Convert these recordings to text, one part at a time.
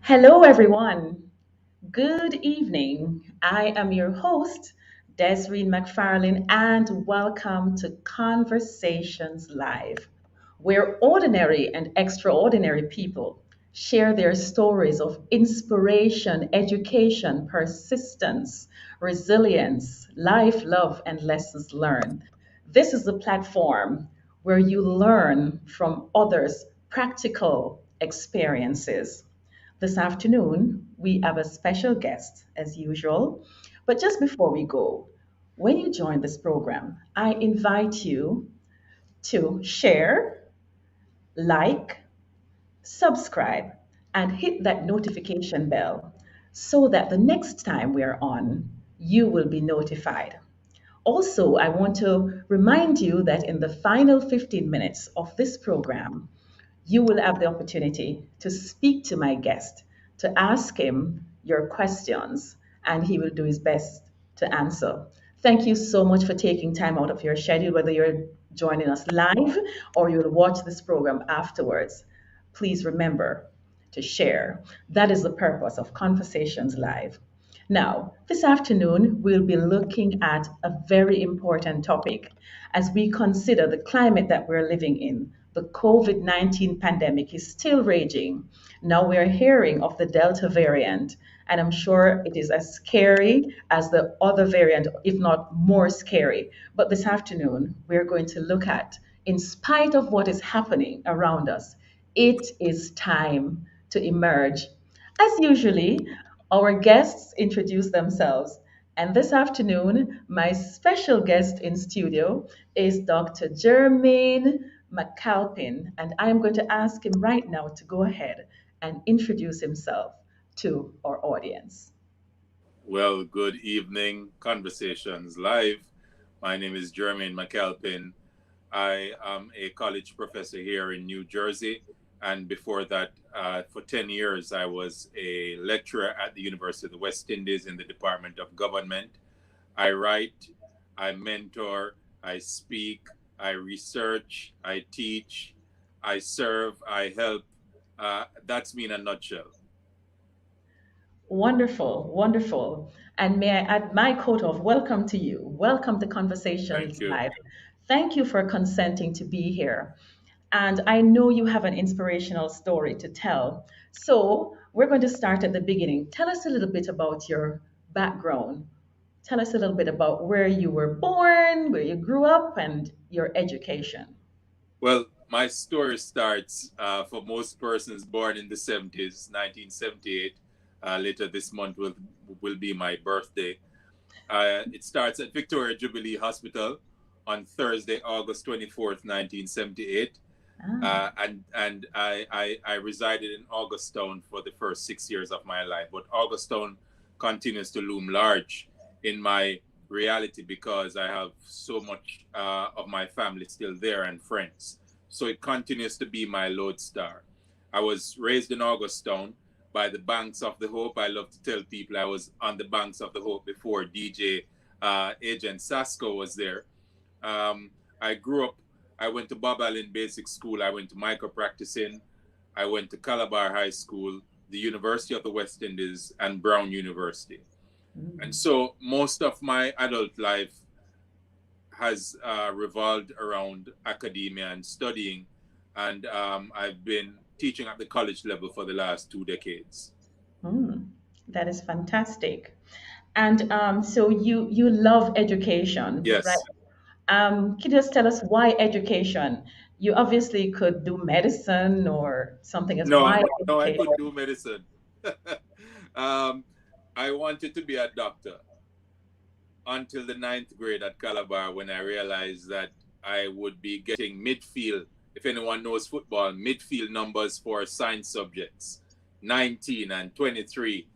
Hello, everyone. Good evening. I am your host, Desiree McFarlane, and welcome to Conversations Live, where ordinary and extraordinary people share their stories of inspiration, education, persistence, resilience, life, love, and lessons learned. This is the platform where you learn from others' practical experiences. This afternoon, we have a special guest, as usual. But just before we go, when you join this program, I invite you to share, like, subscribe, and hit that notification bell so that the next time we're on, you will be notified. Also, I want to remind you that in the final 15 minutes of this program, you will have the opportunity to speak to my guest, to ask him your questions, and he will do his best to answer. Thank you so much for taking time out of your schedule, whether you're joining us live or you'll watch this program afterwards. Please remember to share. That is the purpose of Conversations Live. Now, this afternoon, we'll be looking at a very important topic as we consider the climate that we're living in. The COVID 19 pandemic is still raging. Now we're hearing of the Delta variant, and I'm sure it is as scary as the other variant, if not more scary. But this afternoon, we're going to look at, in spite of what is happening around us, it is time to emerge. As usually, our guests introduce themselves. And this afternoon, my special guest in studio is Dr. Jermaine McCalpin. And I'm going to ask him right now to go ahead and introduce himself to our audience. Well, good evening, Conversations Live. My name is Jermaine McCalpin. I am a college professor here in New Jersey. And before that, for 10 years, I was a lecturer at the University of the West Indies in the Department of Government. I write, I mentor, I speak, I research, I teach, I serve, I help. That's me in a nutshell. Wonderful, wonderful. And may I add my quote of welcome to you. Welcome to Thank Conversations you. Live. Thank you for consenting to be here. And I know you have an inspirational story to tell. So we're going to start at the beginning. Tell us a little bit about your background. Tell us a little bit about where you were born, where you grew up, and your education. Well, my story starts for most persons born in the 70s, 1978. Later this month will be my birthday. It starts at Victoria Jubilee Hospital on Thursday, August 24th, 1978. Ah, And I resided in Augustown for the first 6 years of my life. But Augustown continues to loom large in my reality because I have so much of my family still there and friends. So it continues to be my lodestar. I was raised in Augustown by the banks of the Hope. I love to tell people I was on the banks of the Hope before DJ Agent Sasko was there. I grew up, I went to Bob Allen Basic School, I went to micro practicing, I went to Calabar High School, the University of the West Indies, and Brown University. And mm. so most of my adult life has revolved around academia and studying. And I've been teaching at the college level for the last 2 decades. Mm, that is fantastic. And so you love education, right? Yes. Can you just tell us why education? You obviously could do medicine or something else. No, Why no, I education? could do medicine. um, I wanted to be a doctor until the ninth grade at Calabar when I realized that I would be getting midfield. If anyone knows football, midfield numbers for science subjects 19 and 23.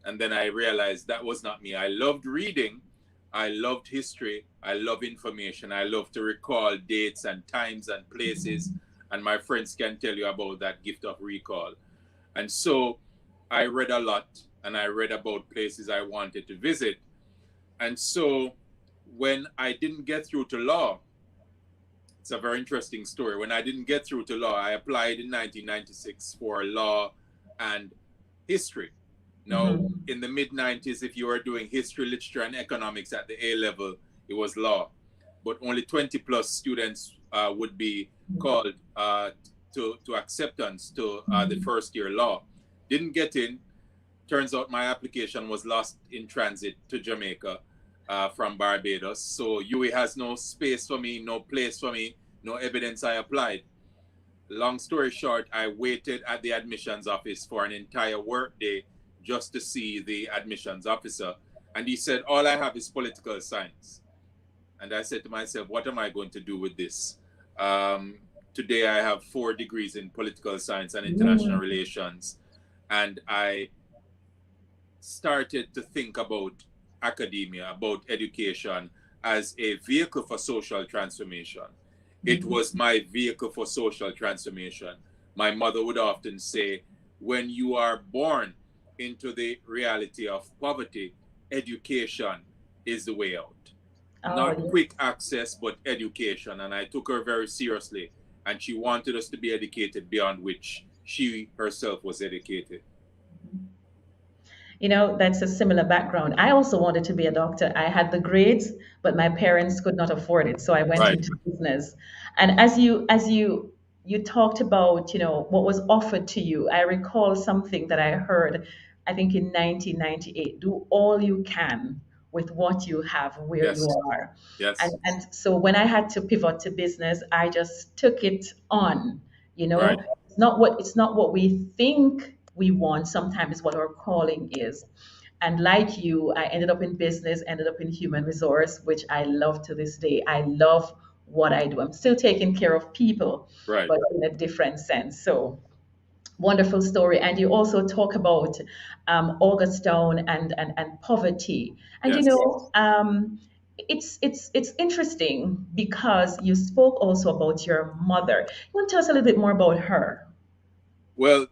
And then I realized that was not me. I loved reading, I loved history, I love information, I love to recall dates and times and places. And my friends can tell you about that gift of recall. And so I read a lot and I read about places I wanted to visit. And so when I didn't get through to law, it's a very interesting story. When I didn't get through to law, I applied in 1996 for law and history. Now, Mhm. in the mid 90s, if you were doing history, literature, and economics at the A level, it was law. But only 20 plus students would be called to acceptance to the Mhm. first year law. Didn't get in. Turns out my application was lost in transit to Jamaica from Barbados. So UWI has no space for me, no place for me, no evidence I applied. Long story short, I waited at the admissions office for an entire workday just to see the admissions officer. And he said, all I have is political science. And I said to myself, what am I going to do with this? Today I have 4 degrees in political science and international Mm. relations. And I started to think about academia, about education as a vehicle for social transformation. It Mhm. was my vehicle for social transformation. My mother would often say, when you are born into the reality of poverty, education is the way out. Oh, Not quick yes. access, but education. And I took her very seriously. And she wanted us to be educated beyond which she herself was educated. You know, that's a similar background. I also wanted to be a doctor. I had the grades, but my parents could not afford it, so I went Right. into business. And as you talked about, what was offered to you, I recall something that I heard, I think in 1998, do all you can with what you have where you Yes. are. And Yes. and so when I had to pivot to business, I just took it on, you Right. know. It's not what we think we want, sometimes what our calling is. And like you, I ended up in business, ended up in human resource, which I love to this day. I love what I do. I'm still taking care of people, Right. but in a different sense. So wonderful story. And you also talk about Augustown and poverty. And Yes. it's interesting because you spoke also about your mother. You want to tell us a little bit more about her? Well,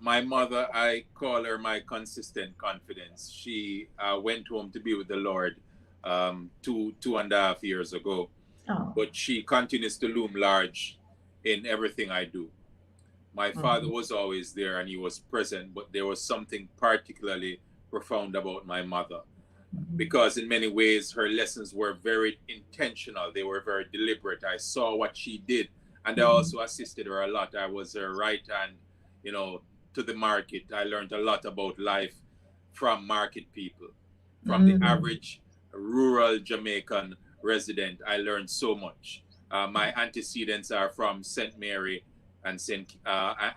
my mother, I call her my consistent confidence. She went home to be with the Lord two and a half years ago, Oh. but she continues to loom large in everything I do. My father Mhm. was always there and he was present, but there was something particularly profound about my mother Mhm. because, in many ways, her lessons were very intentional, they were very deliberate. I saw what she did, and I Mhm. also assisted her a lot. I was her right hand, you know, to the market. I learned a lot about life from market people, from the Mhm. average rural Jamaican resident. I learned so much. My antecedents are from St. Mary and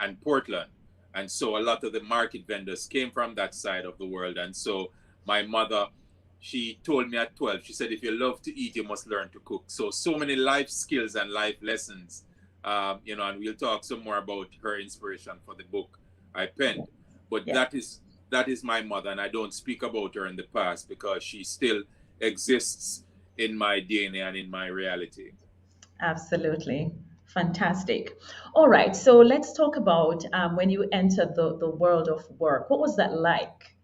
and Portland, and so a lot of the market vendors came from that side of the world. And so my mother, she told me at 12, she said, if you love to eat, you must learn to cook. So many life skills and life lessons, and we'll talk some more about her inspiration for the book I penned. But Yeah, that is my mother, and I don't speak about her in the past because she still exists in my DNA and in my reality. absolutely. Fantastic. All right, so let's talk about when you entered the world of work. What was that like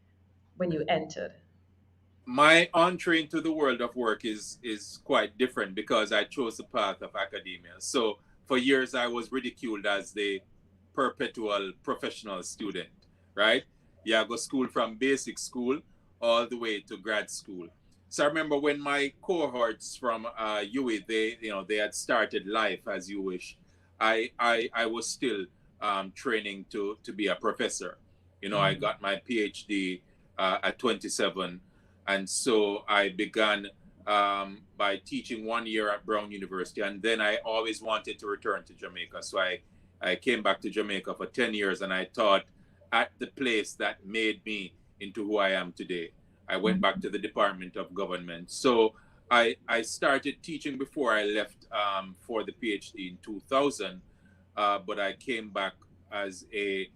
when you entered? My entree into the world of work is quite different because I chose the path of academia. So for years I was ridiculed as the perpetual professional student, right? Yeah, I go school from basic school all the way to grad school. So I remember when my cohorts from UWI, they had started life as you wish. I was still training to be a professor. I Mhm. got my PhD at 27, and so I began by teaching 1 year at Brown University, and then I always wanted to return to Jamaica. So I came back to Jamaica for 10 years and I taught at the place that made me into who I am today. I went back to the Department of Government. So I started teaching before I left for the PhD in 2000, but I came back as a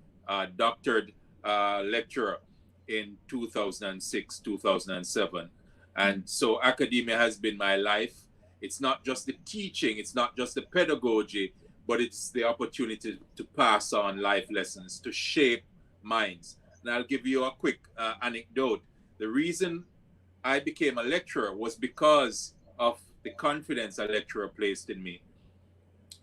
doctored lecturer in 2006, 2007. And so academia has been my life. It's not just the teaching, it's not just the pedagogy, but it's the opportunity to pass on life lessons, to shape minds. And I'll give you a quick anecdote. The reason I became a lecturer was because of the confidence a lecturer placed in me.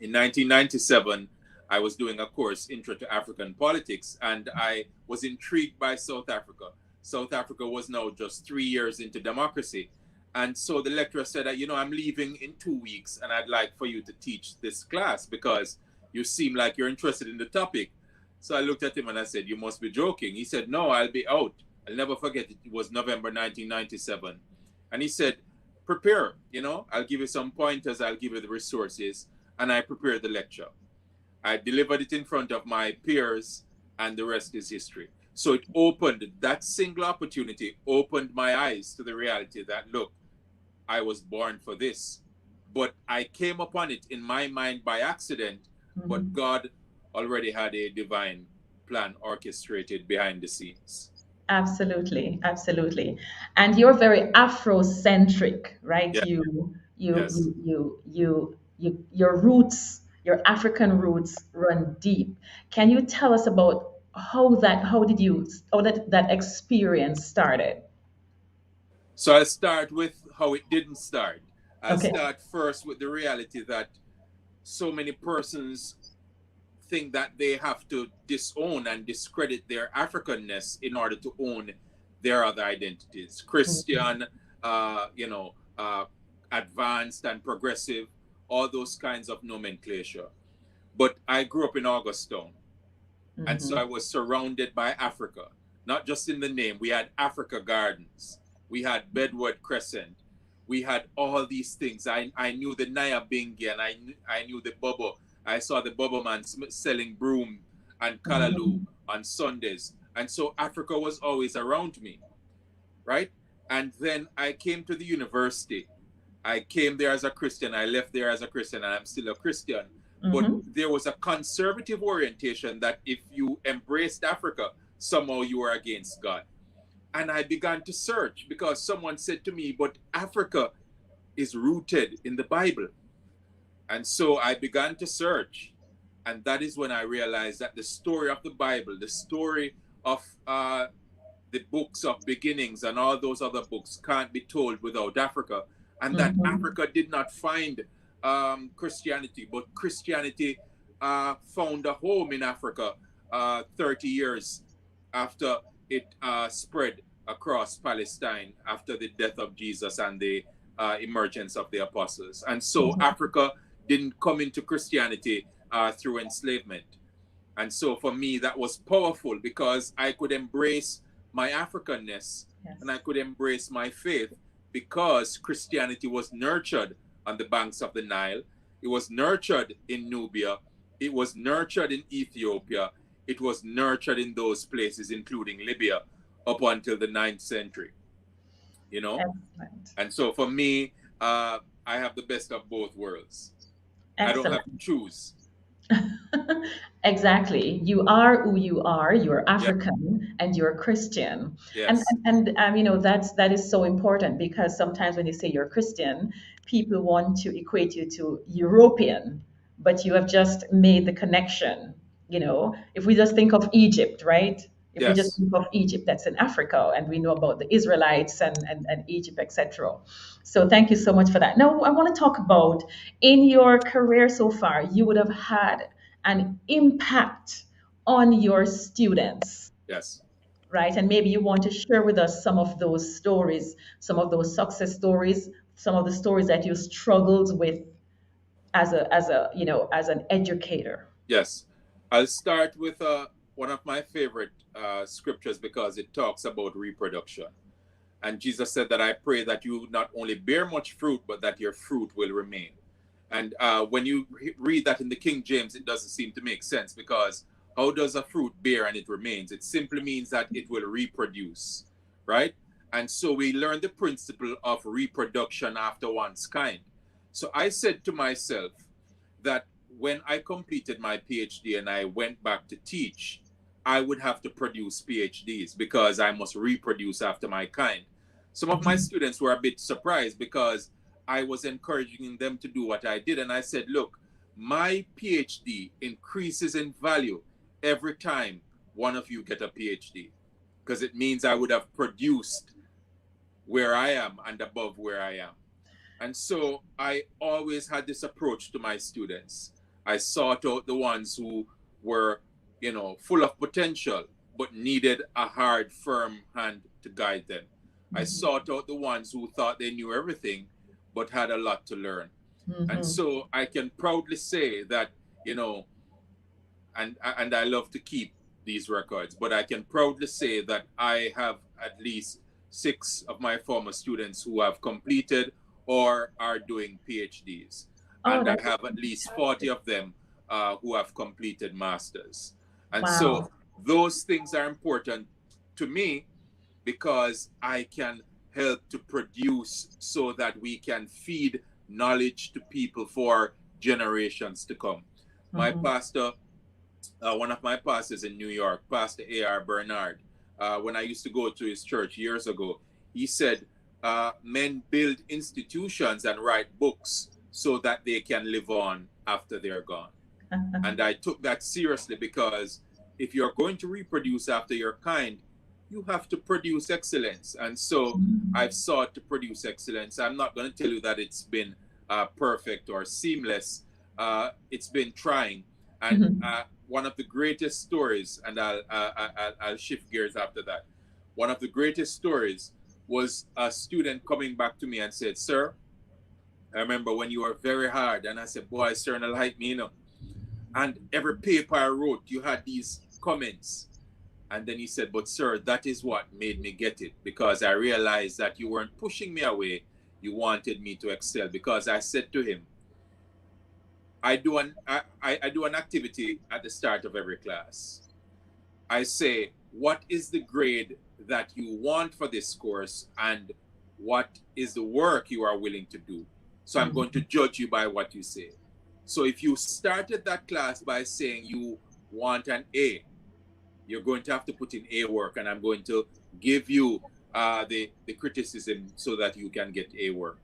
In 1997, I was doing a course, Intro to African Politics, and I was intrigued by South Africa. South Africa was now just 3 years into democracy. And so the lecturer said, I'm leaving in 2 weeks, and I'd like for you to teach this class because you seem like you're interested in the topic. So I looked at him and I said, you must be joking. He said, no, I'll be out. I'll never forget it. It was November 1997. And he said, prepare, I'll give you some pointers, I'll give you the resources. And I prepared the lecture. I delivered it in front of my peers, and the rest is history. So it opened, that single opportunity opened my eyes to the reality that, look, I was born for this. But I came upon it in my mind by accident, but God already had a divine plan orchestrated behind the scenes. Absolutely, absolutely. And you're very Afrocentric, right? Yeah. Yes. Your roots, your African roots run deep. Can you tell us about how that experience started? So I'll start with how it didn't start. I'll Okay. start first with the reality that so many persons think that they have to disown and discredit their Africanness in order to own their other identities. Christian, advanced and progressive, all those kinds of nomenclature. But I grew up in Augustown, and so Mm-hmm. I was surrounded by Africa, not just in the name. We had Africa Gardens, we had Bedward Crescent, we had all these things. I knew the Naya Bingi, and I knew the Bobo. I saw the Bobo man selling broom and Kalaloo Mm-hmm. on Sundays. And so Africa was always around me, right? And then I came to the university. I came there as a Christian. I left there as a Christian, and I'm still a Christian. But Mm-hmm. there was a conservative orientation that if you embraced Africa, somehow you were against God. And I began to search because someone said to me, but Africa is rooted in the Bible. And so I began to search. And that is when I realized that the story of the Bible, the story of the books of beginnings and all those other books can't be told without Africa. And that Mm-hmm. Africa did not find Christianity, but Christianity found a home in Africa 30 years after it spread across Palestine after the death of Jesus and the emergence of the apostles. And so Mm-hmm. Africa didn't come into Christianity through enslavement. And so for me, that was powerful because I could embrace my Africanness and Yes. I could embrace my faith because Christianity was nurtured on the banks of the Nile. It was nurtured in Nubia. It was nurtured in Ethiopia. It was nurtured in those places, including Libya, up until the 9th century, you know? Excellent. And so for me, I have the best of both worlds. I don't have to Excellent. choose. Exactly. You are who you are. You're Yeah, African and you're Christian. And yes, that is so important because sometimes when you say you're Christian, people want to equate you to European, but you have just made the connection. If we just think of Egypt, right? If we just yes, think of Egypt, that's in Africa, and we know about the Israelites and Egypt, etc. So thank you so much for that. Now, I want to talk about in your career so far, you would have had an impact on your students, yes. right? And maybe you want to share with us some of those stories, some of those success stories, some of the stories that you struggled with as an educator. Yes. I'll start with one of my favorite scriptures because it talks about reproduction. And Jesus said that I pray that you not only bear much fruit, but that your fruit will remain. And when you read that in the King James, it doesn't seem to make sense because how does a fruit bear and it remains? It simply means that it will reproduce, right? And so we learn the principle of reproduction after one's kind. So I said to myself that when I completed my PhD and I went back to teach, I would have to produce PhDs because I must reproduce after my kind. Some of my Mhm. students were a bit surprised because I was encouraging them to do what I did. And I said, look, my PhD increases in value every time one of you get a PhD because it means I would have produced where I am and above where I am. And so I always had this approach to my students. I sought out the ones who were, full of potential, but needed a hard, firm hand to guide them. I sought out the ones who thought they knew everything, but had a lot to learn. And Mm-hmm. so I can proudly say that, and I love to keep these records, but I can proudly say that I have at least 6 of my former students who have completed or are doing PhDs, Oh, and I that's have at least 40 fantastic. of them who have completed masters. And so Wow. those things are important to me because I can help to produce so that we can feed knowledge to people for generations to come. My Mm-hmm. pastor, one of my pastors in New York, Pastor A.R. Bernard, when I used to go to his church years ago, he said, men build institutions and write books so that they can live on after they're gone. And I took that seriously because if you're going to reproduce after your kind, you have to produce excellence. And so I've sought to produce excellence. I'm not going to tell you that it's been perfect or seamless. It's been trying. And Mm-hmm. one of the greatest stories, and I'll shift gears after that. One of the greatest stories was a student coming back to me and said, "Sir, I remember when you were very hard." And I said, "Boy, sir, not like me, you know." And every paper I wrote, you had these comments. And then he said, "But sir, that is what made me get it, because I realized that you weren't pushing me away. You wanted me to excel." Because I said to him, I do an activity at the start of every class. I say, what is the grade that you want for this course, and what is the work you are willing to do? So I'm going to Mm-hmm. judge you by what you say. So if you started that class by saying you want an A, you're going to have to put in A work, and I'm going to give you the criticism so that you can get A work.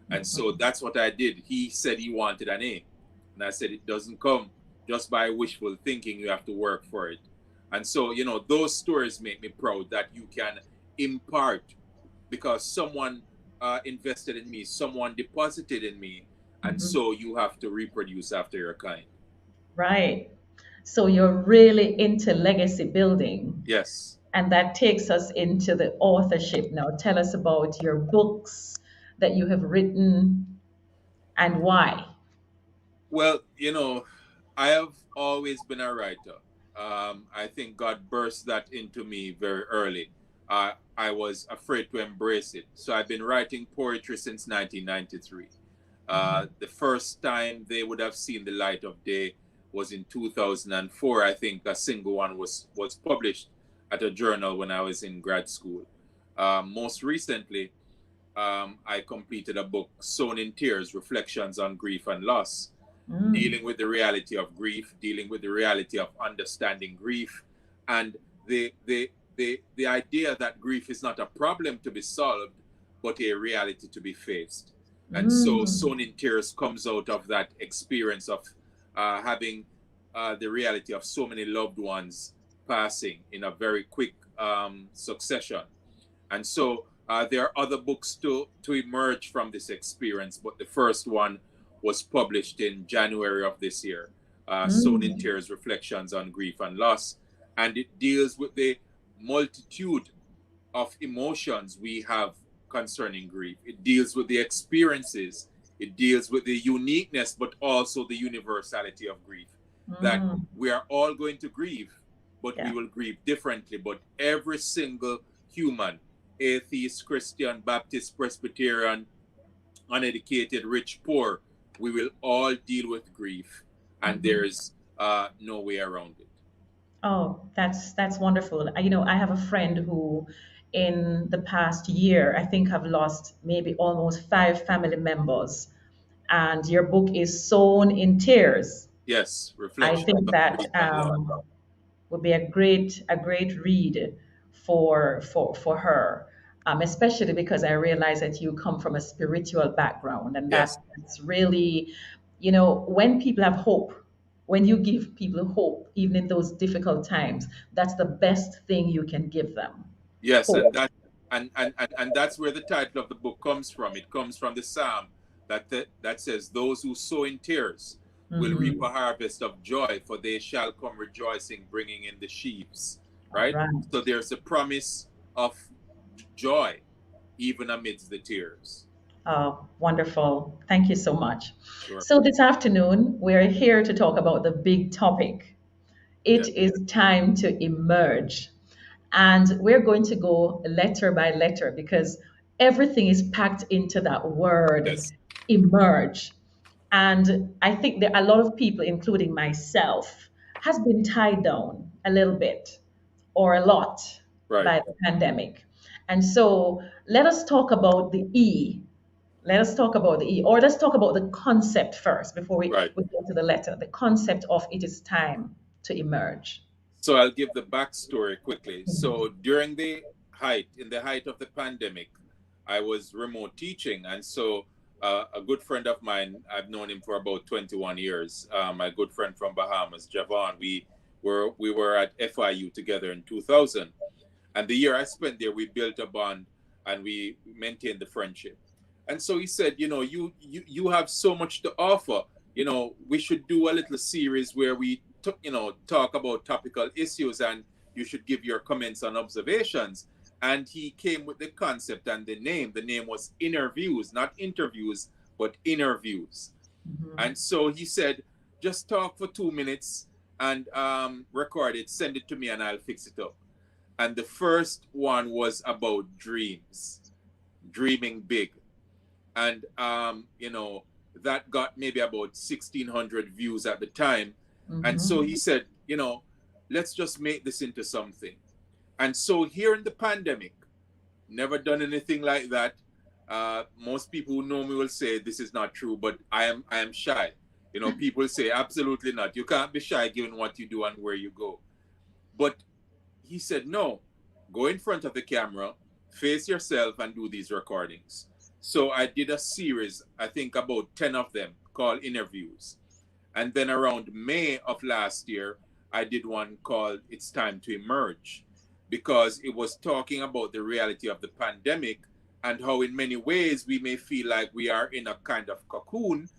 And so Mm-hmm. that's what I did. He said he wanted an A, and I said it doesn't come just by wishful thinking. You have to work for it. And so, those stories make me proud that you can impart, because someone invested in me, someone deposited in me, and Mm-hmm. so you have to reproduce after your kind. Right. So you're really into legacy building. Yes. And that takes us into the authorship. Now, tell us about your books that you have written and why. Well, I have always been a writer. I think God burst that into me very early. I was afraid to embrace it. So I've been writing poetry since 1993. Mhm. The first time they would have seen the light of day was in 2004. I think a single one was published at a journal when I was in grad school. Most recently, I completed a book, Sown in Tears: Reflections on Grief and Loss, Mm. dealing with the reality of grief, dealing with the reality of understanding grief, and the idea that grief is not a problem to be solved, but a reality to be faced. And so, Mm. Sown in Tears comes out of that experience of having the reality of so many loved ones passing in a very quick succession. And so there are other books to emerge from this experience, but the first one was published in January of this year, Sown in Mm. Tears: Reflections on Grief and Loss. And it deals with the multitude of emotions we have concerning grief. It deals with the experiences, it deals with the uniqueness, but also the universality of grief. That Mm. we are all going to grieve, but we Yeah. will grieve differently. But every single human, atheist, Christian, Baptist, Presbyterian, uneducated, rich, poor, we will all deal with grief, and Mhm. there's no way around it. Oh, that's wonderful. I have a friend who, in the past year, I think have lost maybe almost 5 family members, and your book is Sown in Tears. Yes, I reflection think on that grief and loss. would be a great read for her, especially because I realize that you come from a spiritual background, and Yes. that's really, when people have hope, when you give people hope, even in those difficult times, that's the best thing you can give them. Yes, and Hope. that and that's where the title of the book comes from. It comes from the psalm that says, "Those who sow in tears." will reap Mm-hmm. a harvest of joy, for they shall come rejoicing, bringing in the sheaves. All Right? right. So there's a promise of joy, even amidst the tears. Oh, wonderful. Thank you so much. Sure. So, this afternoon, we're here to talk about the big topic. It Yes. is time to emerge. And we're going to go letter by letter because everything is packed into that word, Yes. emerge. And I think that a lot of people, including myself, has been tied down a little bit or a lot Right. by the pandemic. And so let us talk about the E. Let us talk about the E, or let's talk about the concept first before Right. we go to the letter. The concept of it is time to emerge. So I'll give the backstory quickly. Mhm. So during in the height of the pandemic, I was remote teaching, and so a good friend of mine, I've known him for about 21 years. My good friend from Bahamas, Javon, we were at FIU together in 2000, and the year I spent there, we built a bond and we maintained the friendship. And so he said, you have so much to offer. We should do a little series where we talk about topical issues, and you should give your comments and observations. And he came with the concept and the name. The name was Interviews, not interviews, but interviews. Mhm. And so he said, just talk for 2 minutes and record it, send it to me, and I'll fix it up. And the first one was about dreams, dreaming big. And that got maybe about 1,600 views at the time. And so he Mhm. said, let's just make this into something. And so here in the pandemic, never done anything like that. Most people who know me will say this is not true, but I am shy. People say absolutely not. You can't be shy given what you do and where you go. But he said, no, go in front of the camera, face yourself, and do these recordings. So I did a series, I think about 10 of them, called Interviews. And then around May of last year, I did one called It's Time to Emerge, because it was talking about the reality of the pandemic and how, in many ways, we may feel like we are in a kind of cocoon.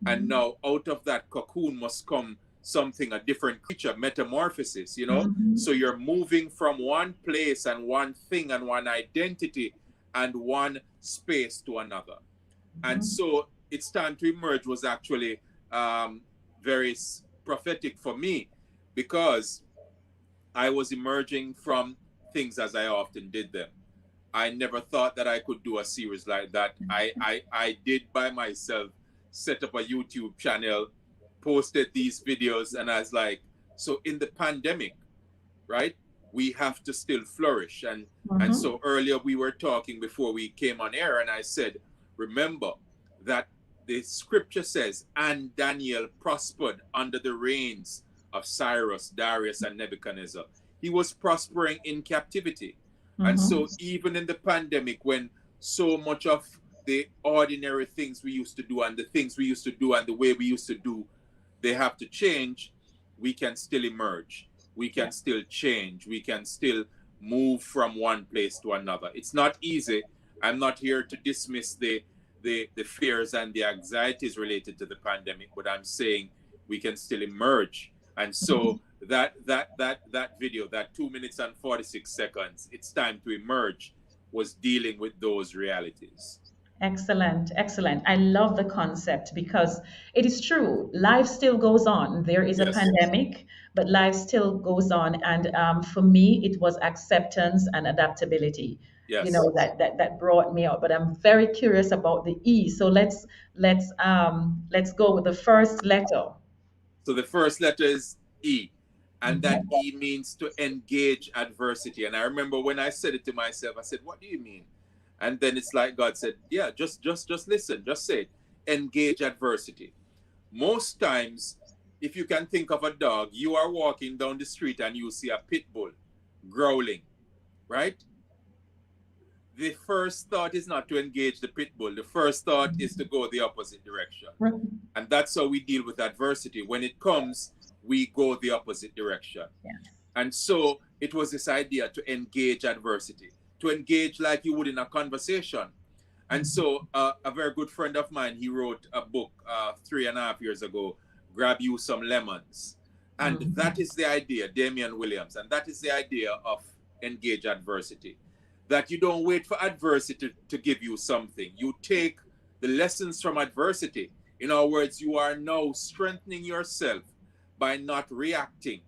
And Mhm. now, out of that cocoon must come something, a different creature, metamorphosis. Mhm. So you're moving from one place and one thing and one identity and one space to another. And Mhm. so It's Time to Emerge was actually um, very prophetic for me, because I was emerging from things as I often did them. I never thought that I could do a series like that. I did by myself set up a YouTube channel, posted these videos, and I was like, so in the pandemic, right, we have to still flourish. And Mhm. so earlier we were talking before we came on air, and I said, remember that the scripture says, and Daniel prospered under the reigns of Cyrus, Darius, and Nebuchadnezzar. He was prospering in captivity. And Mhm. so even in the pandemic, when so much of the ordinary things we used to do and the things we used to do and the way we used to do, they have to change, we can still emerge. We Yeah. can still change. We can still move from one place to another. It's not easy. I'm not here to dismiss the fears and the anxieties related to the pandemic, but I'm saying we can still emerge. And Mhm. so that video, that 2 minutes and 46 seconds, It's Time to Emerge, was dealing with those realities. Excellent, excellent. I love the concept because it is true. Life still goes on. There is a Yes. pandemic, but life still goes on. And for me, it was acceptance and adaptability. Yes. That brought me out. But I'm very curious about the E. So let's go with the first letter. So the first letter is E, and that Mhm. E means to engage adversity. And I remember when I said it to myself, I said, "What do you mean?" And then it's like God said, "Yeah, just listen, just say it. Engage adversity." Most times, if you can think of a dog, you are walking down the street and you see a pit bull growling, right? The first thought is not to engage the pit bull. The first thought is to go the opposite direction. And that's how we deal with adversity. When it comes, we go the opposite direction. Yes. And so it was this idea to engage adversity, to engage like you would in a conversation. And Mhm. so a very good friend of mine, he wrote a book 3.5 years ago grab you some lemons. And that is the idea, Damian Williams, and that is the idea of engage adversity. That you don't wait for adversity to give you something. You take the lessons from adversity. In other words, you are now strengthening yourself by not reacting,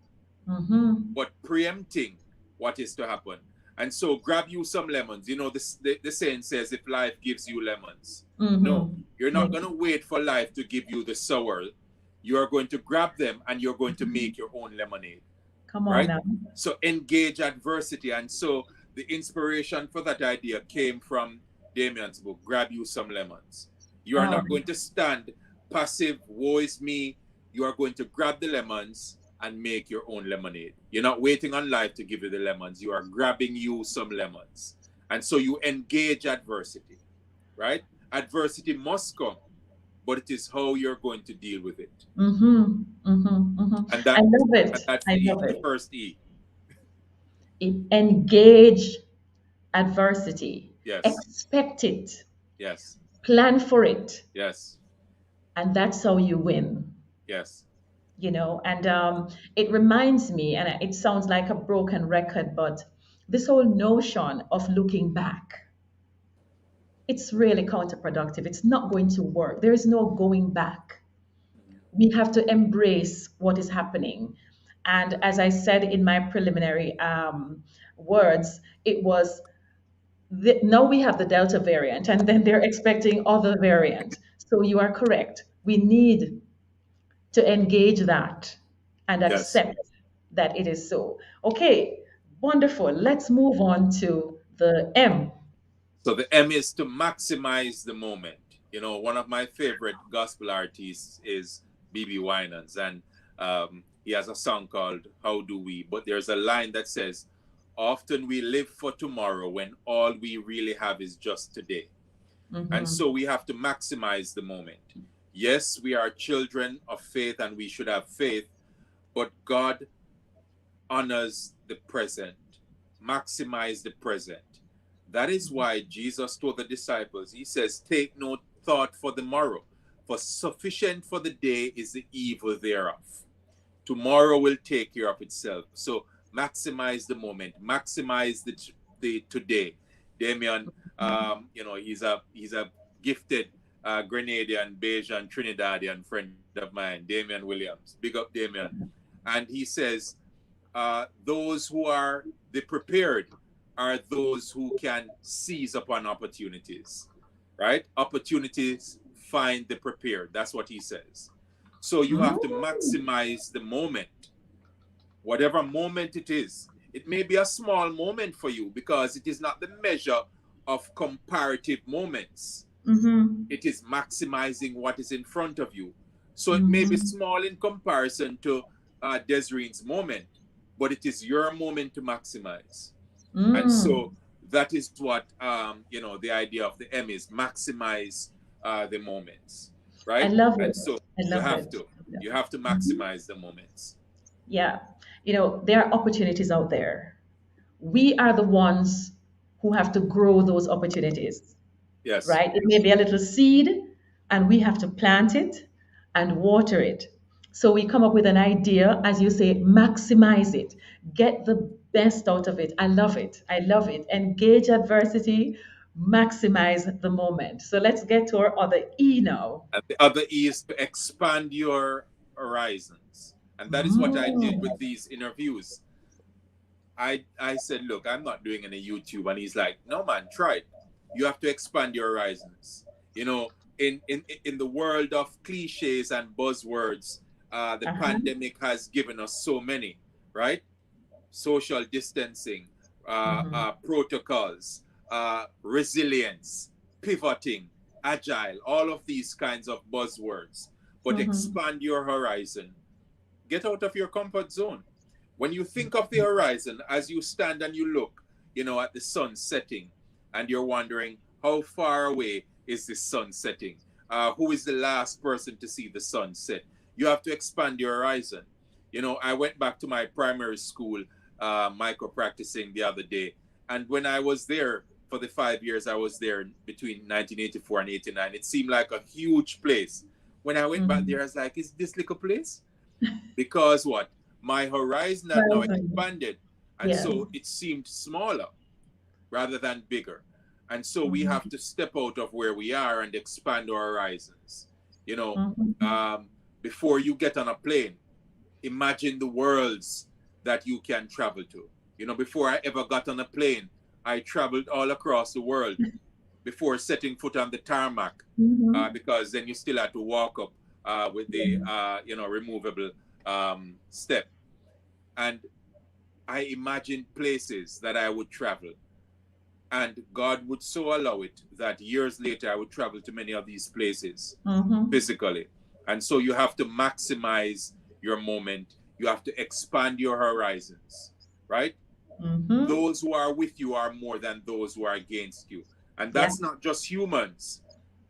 Mm-hmm. but preempting what is to happen. And so grab you some lemons. You know, the saying says, if life gives you lemons. No, Mm-hmm. you're not Make going to wait for life to give you the sour. You are going to grab them and you're going to make your own lemonade, Come on right? now. So engage adversity. And so the inspiration for that idea came from Damien's book, Grab You Some Lemons. You are Oh, not going to stand passive, woe is me. You are going to grab the lemons and make your own lemonade. You're not waiting on life to give you the lemons. You are grabbing you some lemons. And so you engage adversity, right? Adversity must come, but it is how you're going to deal with it. mm-hmm. Mm-hmm. Mm-hmm. And I that love and it. that's I love the it. first E. Engage adversity, Yes. expect it, Yes. plan for it, Yes. and that's how you win. Yes. And it reminds me, and it sounds like a broken record, but this whole notion of looking back, it's really counterproductive. It's not going to work. There is no going back. We have to embrace what is happening. And as I said in my preliminary words, it was now we have the Delta variant, and then they're expecting other variant. So you are correct. We need to engage that and Yes. accept that it is so. Okay, wonderful. Let's move on to the M. So the M is to maximize the moment. You know, one of my favorite gospel artists is B.B. Winans, and he has a song called "How Do We?" But there's a line that says, "Often we live for tomorrow when all we really have is just today." And Mm-hmm. so we have to maximize the moment. Yes, we are children of faith and we should have faith, but God honors the present, maximize the present. That is why Jesus told the disciples, he says, take no thought for the morrow, for sufficient for the day is the evil thereof. Tomorrow will take care of itself. So maximize the moment, maximize the today. Damien, he's a gifted Grenadian, Bajan, Trinidadian friend of mine, Damien Williams. Big up Damien. And he says, those who are the prepared are those who can seize upon opportunities, right? Opportunities find the prepared. That's what he says. So you have to maximize the moment, whatever moment it is. It may be a small moment for you because it is not the measure of comparative moments. Mm-hmm. It is maximizing what is in front of you. So it may be Mm-hmm. small in comparison to Desrene's moment, but it is your moment to maximize. And Mm. so that is what the idea of the M is: maximize the moments, I right? love And it. so I you love have it. to Yeah. you have to Mhm. maximize the moments. Yeah. There are opportunities out there. We are the ones who have to grow those opportunities, Yes. right? It may be a little seed, and we have to plant it and water it. So we come up with an idea, as you say, maximize it, get the best out of it. I love it. I love it. Engage adversity, maximize the moment. So let's get to our other E now. And the other is to expand your horizons. And that is what I did Mm. with these interviews. I said, look, I'm not doing any YouTube. And he's like, no, man, try it. You have to expand your horizons. You know, in the world of cliches and buzzwords, the Uh-huh. pandemic has given us so many, right? Social distancing, Mhm. protocols, resilience, pivoting, agile, all of these kinds of buzzwords. But Mhm. expand your horizon. Get out of your comfort zone. When you think of the horizon, as you stand and you look, at the sun setting, and you're wondering, how far away is the sun setting? Who is the last person to see the sun set? You have to expand your horizon. I went back to my primary school micro practicing the other day. And when I was there for the 5 years I was there between 1984 and 89, it seemed like a huge place. When I went back Mm-hmm. there, I was like, is this little place? Because what? My horizon had now Horizon. expanded. And Yes. so it seemed smaller rather than bigger. And so we have Mm-hmm. to step out of where we are and expand our horizons. You know, Mm-hmm. before you get on a plane, imagine the worlds that you can travel to. You know, before I ever got on a plane, I traveled all across the world before setting foot on the tarmac, Mm-hmm. because then you still had to walk up with the removable step. And I imagined places that I would travel, and God would so allow it that years later I would travel to many of these places Mm-hmm. physically. And so you have to maximize your moment. You have to expand your horizons, right? Mm-hmm. Those who are with you are more than those who are against you. And Yeah. that's not just humans.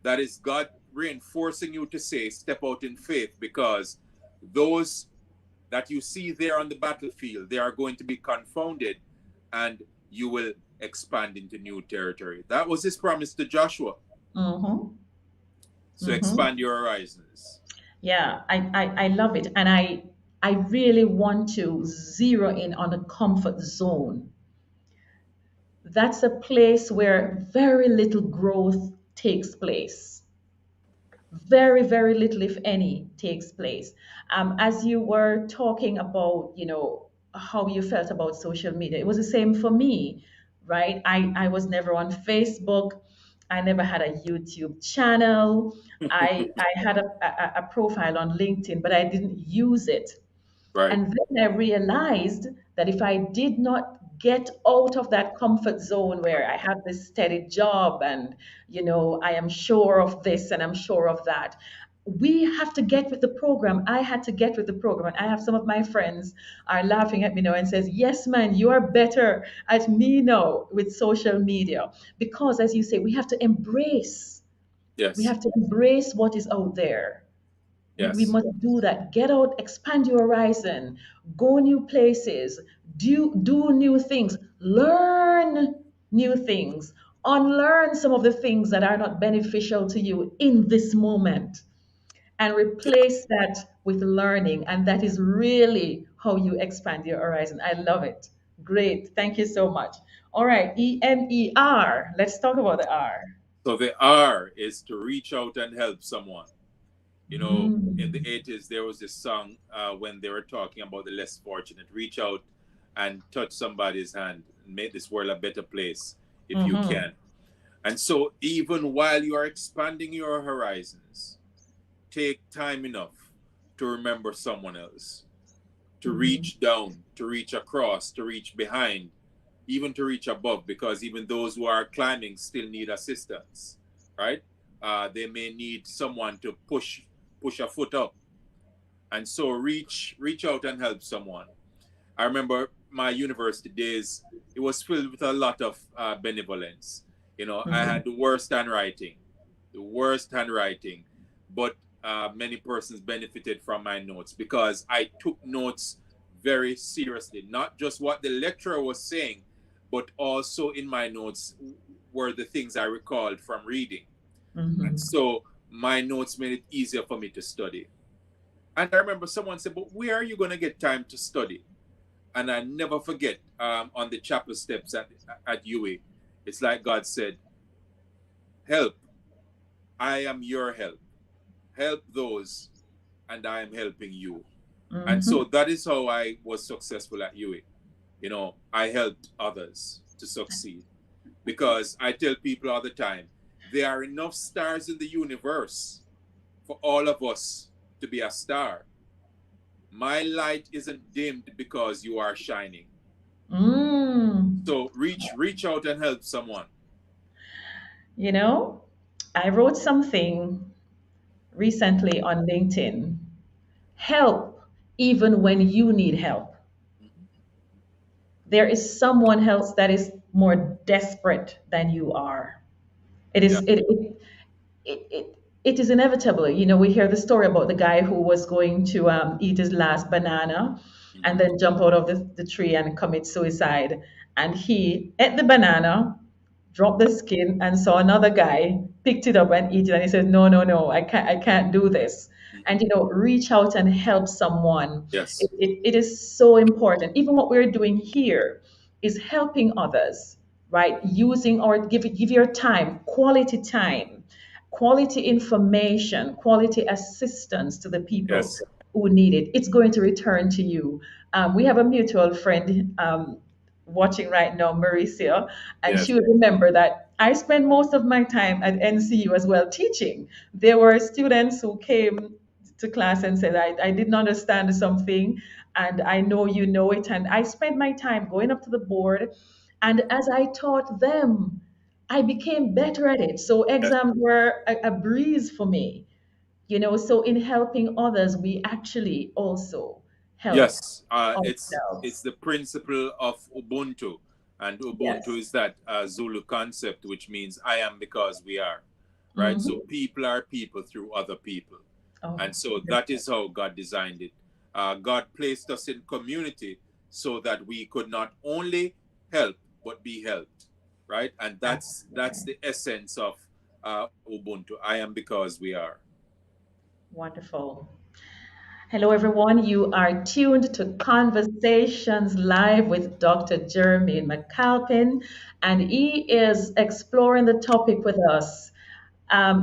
That is God reinforcing you to say, step out in faith, because those that you see there on the battlefield, they are going to be confounded, and you will expand into new territory. That was his promise to Joshua. Mm-hmm. So Mm-hmm. expand your horizons. Yeah, I love it. And I really want to zero in on a comfort zone. That's a place where very little growth takes place. Very, very little, if any, takes place. As you were talking about, how you felt about social media, it was the same for me, right? I was never on Facebook. I never had a YouTube channel. I had a profile on LinkedIn, but I didn't use it. Right. And then I realized that if I did not get out of that comfort zone where I have this steady job and, I am sure of this and I'm sure of that, we have to get with the program. I had to get with the program. And I have some of my friends are laughing at me now and says, yes, man, you are better at me now with social media. Because as you say, we Yes. have to embrace what is out there. We Yes. must do that. Get out, expand your horizon, go new places, do new things, learn new things, unlearn some of the things that are not beneficial to you in this moment, and Yeah. replace that with learning. And that is really how you expand your horizon. I love it. Great. Thank you so much. All right, EMER. Let's talk about the R. So the R is to reach out and help someone. You know, in the Mm. 80s, there was this song when they were talking about the less fortunate. Reach out and touch somebody's hand and make this world a better place if you Mm-hmm. can. And so, even while you are expanding your horizons, take time enough to remember someone else, to Mm-hmm. reach down, to reach across, to reach behind, even to reach above, because even those who are climbing still need assistance, right? They may need someone to push a foot up, and so reach out and help someone. I remember my university days; it was filled with a lot of benevolence. You know, I Mm-hmm. had the worst handwriting, but many persons benefited from my notes because I took notes very seriously, not just what the lecturer was saying, but also in my notes were the things I recalled from reading. And Mm-hmm. so my notes made it easier for me to study. And I remember someone said, but where are you going to get time to study? And I never forget on the chapel steps at UA, it's like God said, help, I am your help. Help those, and I am helping you. And so Mm-hmm. that is how I was successful at UA. You know, I helped others to succeed because I tell people all the time, there are enough stars in the universe for all of us to be a star. My light isn't dimmed because you are shining. Mm. So reach out and help someone. You know, I wrote something recently on LinkedIn. Help even when you need help. Mhm. There is someone else that is more desperate than you are. It Yeah. is it is inevitable. We hear the story about the guy who was going to eat his last banana and Mhm. then jump out of the tree and commit suicide. And he ate the banana, dropped the skin, and saw another guy picked it up and eat it. And he said, "No, no, no, I can't do this." and reach out and help someone. Yes. It is so important. Even what we're doing here is helping others, right? Using or give your time, quality information, quality assistance to the people Yes. who need it. It's going to return to you. We have a mutual friend watching right now, Mauricio, and Yes. she would remember that I spent most of my time at NCU as well teaching. There were students who came to class and said, I didn't understand something, and I know you know it. And I spent my time going up to the board, and as I taught them, I became better at it. So Yes. exams were a breeze for me. So in helping others, we actually also help Yes, it's ourselves. the principle of Ubuntu, and Ubuntu Yes. is that Zulu concept, which means I am because we are, right? So Hmm. people are people through other people, Oh, and so that beautiful. is how God designed it. God placed us in community so that we could not only help but be helped, right? And that's Absolutely. the essence of Ubuntu. I am because we are. Wonderful. Hello, everyone. You are tuned to Conversations Live with Dr. Jermaine McCalpin, and he is exploring the topic with us.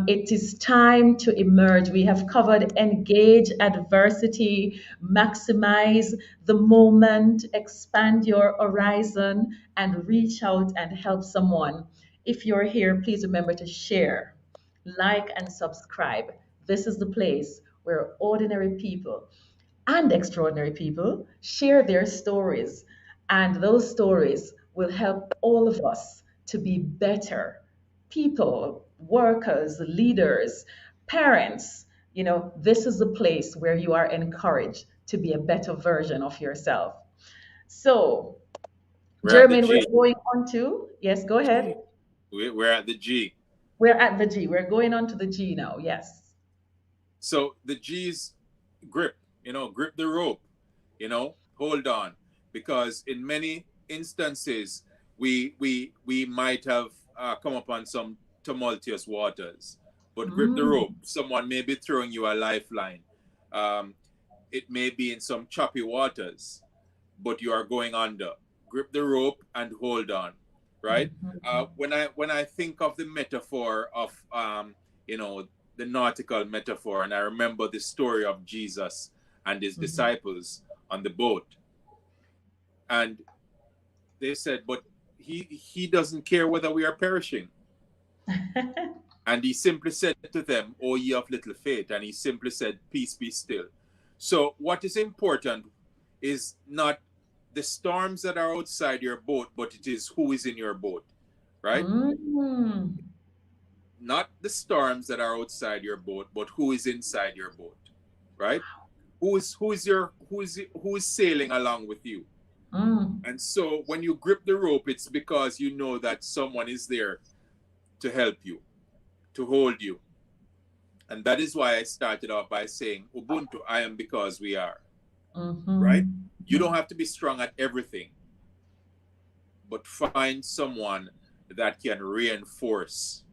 It is time to emerge. We have covered engage adversity, maximize the moment, expand your horizon, and reach out and help someone. If you're here, please remember to share, like, and subscribe. This is the place where ordinary people and extraordinary people share their stories, and those stories will help all of us to be better people, workers, leaders, parents. This is the place where you are encouraged to be a better version of yourself. So, We're at the Jermaine, we're G. going on to, yes, go ahead. We're at the G. We're at the G. We're going on to the G now. Yes. So the G's grip, grip the rope, hold on, because in many instances we might have come upon some tumultuous waters, but grip the Mm, rope. Someone may be throwing you a lifeline. Um, it may be in some choppy waters, but you are going under. Grip the rope and hold on, right? mhm, When I think of the metaphor of you know the nautical metaphor, and I remember the story of Jesus and his mhm. disciples on the boat, and they said, "But he doesn't care whether we are perishing." And he simply said to them, "O ye of little faith," and he simply said, "Peace be still." So what is important is not the storms that are outside your boat, but it is who is in your boat, right? Mm, Not the storms that are outside your boat, but who is inside your boat, right? Who is sailing along with you? mm. And so when you grip the rope, it's because you know that someone is there to help you, to hold you. And that is why I started off by saying, Ubuntu, I am because we are, right? Mhm, You don't mhm, have to be strong at everything, but find someone that can reinforce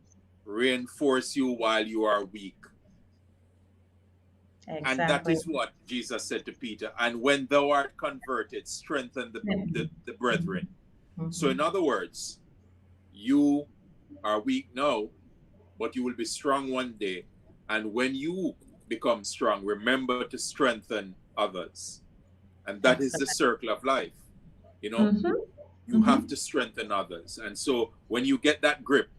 you while you are weak. And that exactly. is what Jesus said to Peter. And when thou art converted, strengthen the, Yeah. the, the brethren. So, in Mhm, other words, you are weak now, but you will be strong one day. And when you become strong, remember to strengthen others. And that is the excellent. circle of life. You know, Mhm, you have mhm, to strengthen others. And so when you get that grip,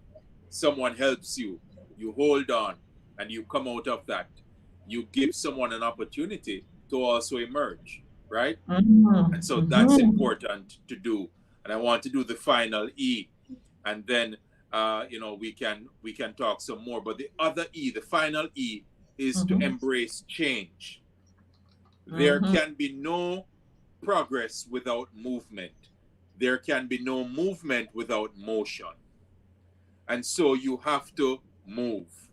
someone helps you, you hold on, and you come out of that. You give someone an opportunity to also emerge, right? And mhm, so that's mhm, important to do. And I want to do the final E, and then we can talk some more. But the other E, the final E, is to mhm, embrace change. There mhm. can be no progress without movement. There can be no movement without motion. And so you have to move.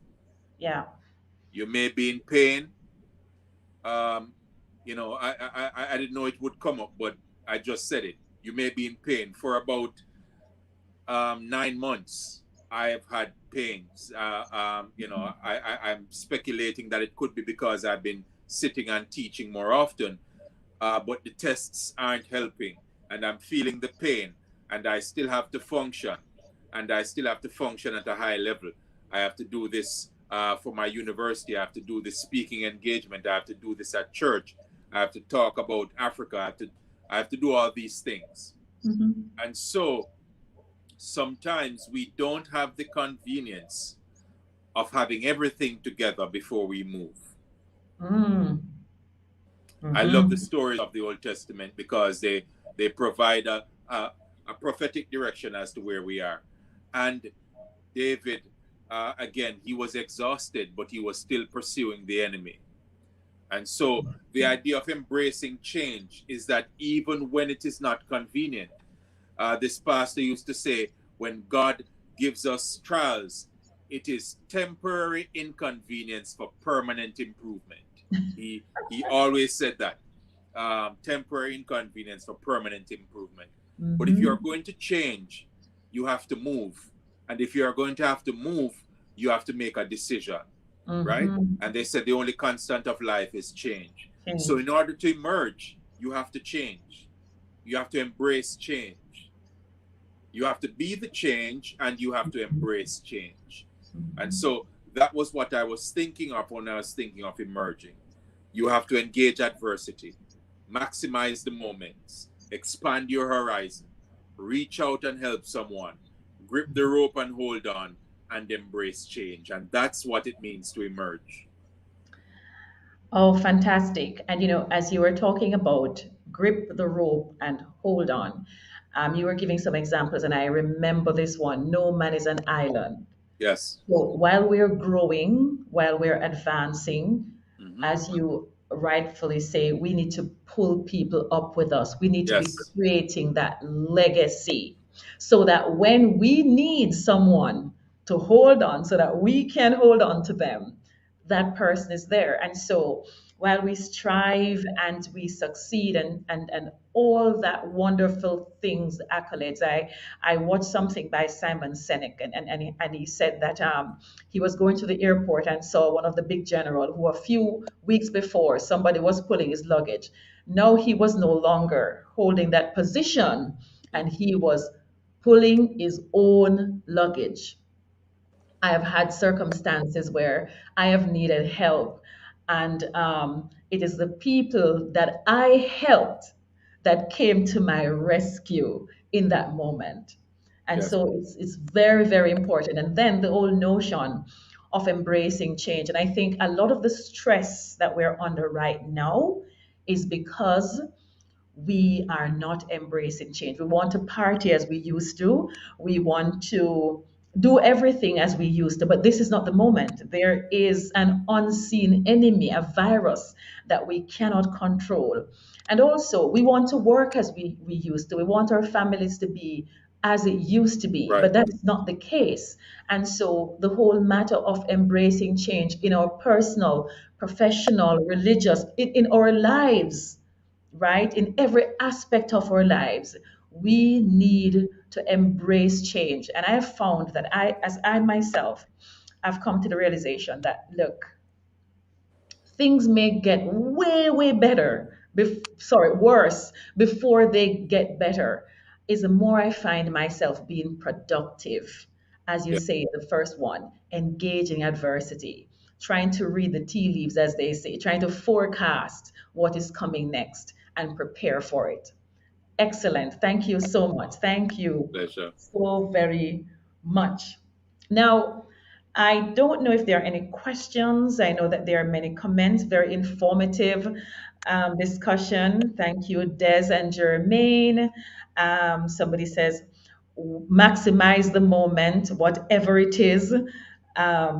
Yeah. You may be in pain. Um, I didn't know it would come up, but I just said it. You may be in pain for about 9 months. I have had pains. I'm speculating that it could be because I've been sitting and teaching more often, but the tests aren't helping, and I'm feeling the pain, and I still have to function, and I still have to function at a high level. I have to do this for my university. I have to do this speaking engagement. I have to do this at church. I have to talk about Africa. I have to do all these things, Mhm. and so sometimes we don't have the convenience of having everything together before we move. Mm. I love the Mhm. stories of the Old Testament because they provide a prophetic direction as to where we are. And David, again, he was exhausted, but he was still pursuing the enemy. And so the idea of embracing change is that even when it is not convenient, this pastor used to say, when God gives us trials, it is temporary inconvenience for permanent improvement. He always said that, temporary inconvenience for permanent improvement. But if you are Mhm. going to change, you have to move. And if you are going to have to move, you have to make a decision, right? Mhm. And they said the only constant of life is change. So, Change. in order to emerge, you have to change. You have to embrace change. You have to be the change and you have to embrace change. And Mhm. so that was what I was thinking of when I was thinking of emerging. You have to engage adversity, maximize the moments, expand your horizon, reach out and help someone, grip the rope and hold on, and embrace change. And that's what it means to emerge. Oh, fantastic. And as you were talking about grip the rope and hold on, you were giving some examples, and I remember this one: no man is an island. Yes. So while we're growing, while we're advancing, Hmm. as you rightfully say, we need to pull people up with us. We need to be Yes. creating that legacy so that when we need someone to hold on, so that we can hold on to them, that person is there. And so while we strive and we succeed and all that wonderful things, accolades, I watched something by Simon Sinek, and he said that he was going to the airport and saw one of the big general who a few weeks before somebody was pulling his luggage. Now he was no longer holding that position, and he was pulling his own luggage. I have had circumstances where I have needed help, and it is the people that I helped that came to my rescue in that moment. And Yes. so it's very, very important. And then the whole notion of embracing change. And I think a lot of the stress that we're under right now is because we are not embracing change. We want to party as we used to. We want to do everything as we used to, but this is not the moment. There is an unseen enemy, a virus that we cannot control. And also, we want to work as we used to. We want our families to be as it used to be, Right. but that is not the case. And so, the whole matter of embracing change in our personal, professional, religious, in our lives, right? In every aspect of our lives, we need to embrace change. And I have found that as I myself, I've come to the realization that, look, things may get way, way better, worse before they get better. Is the more I find myself being productive, as you Yeah. say, the first one, engaging adversity, trying to read the tea leaves, as they say, trying to forecast what is coming next and prepare for it. Excellent. Thank you so much. Thank you Pleasure. so very much. Now, I don't know if there are any questions. I know that there are many comments, very informative discussion. Thank you, Des and Jermaine. Somebody says, maximize the moment, whatever it is.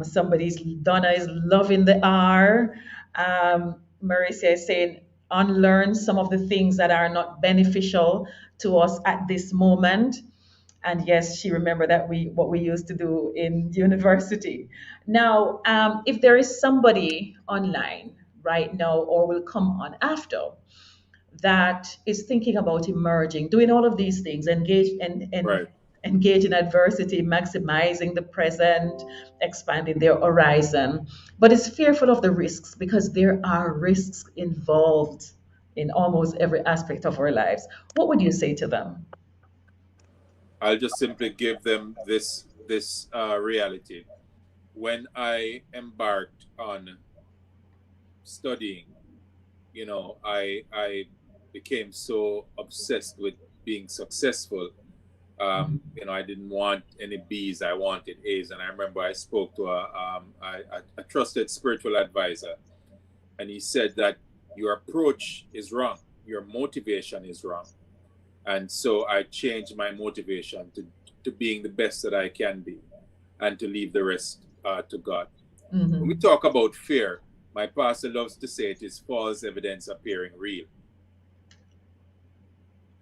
Somebody's Donna is loving the R. Marissa is saying, unlearn some of the things that are not beneficial to us at this moment. And yes, she remembered that we what we used to do in university. Now, if there is somebody online right now or will come on after that is thinking about emerging, doing all of these things, engage and Right. engage in adversity, maximizing the present, expanding their horizon, but is fearful of the risks because there are risks involved in almost every aspect of our lives. What would you say to them? I'll just simply give them this reality. When I embarked on studying, I became so obsessed with being successful. Mhm. I didn't want any B's, I wanted A's. And I remember I spoke to a trusted spiritual advisor, and he said that your approach is wrong, your motivation is wrong. And so I changed my motivation to being the best that I can be, and to leave the rest to God. When we Mhm. talk about fear, my pastor loves to say it is false evidence appearing real.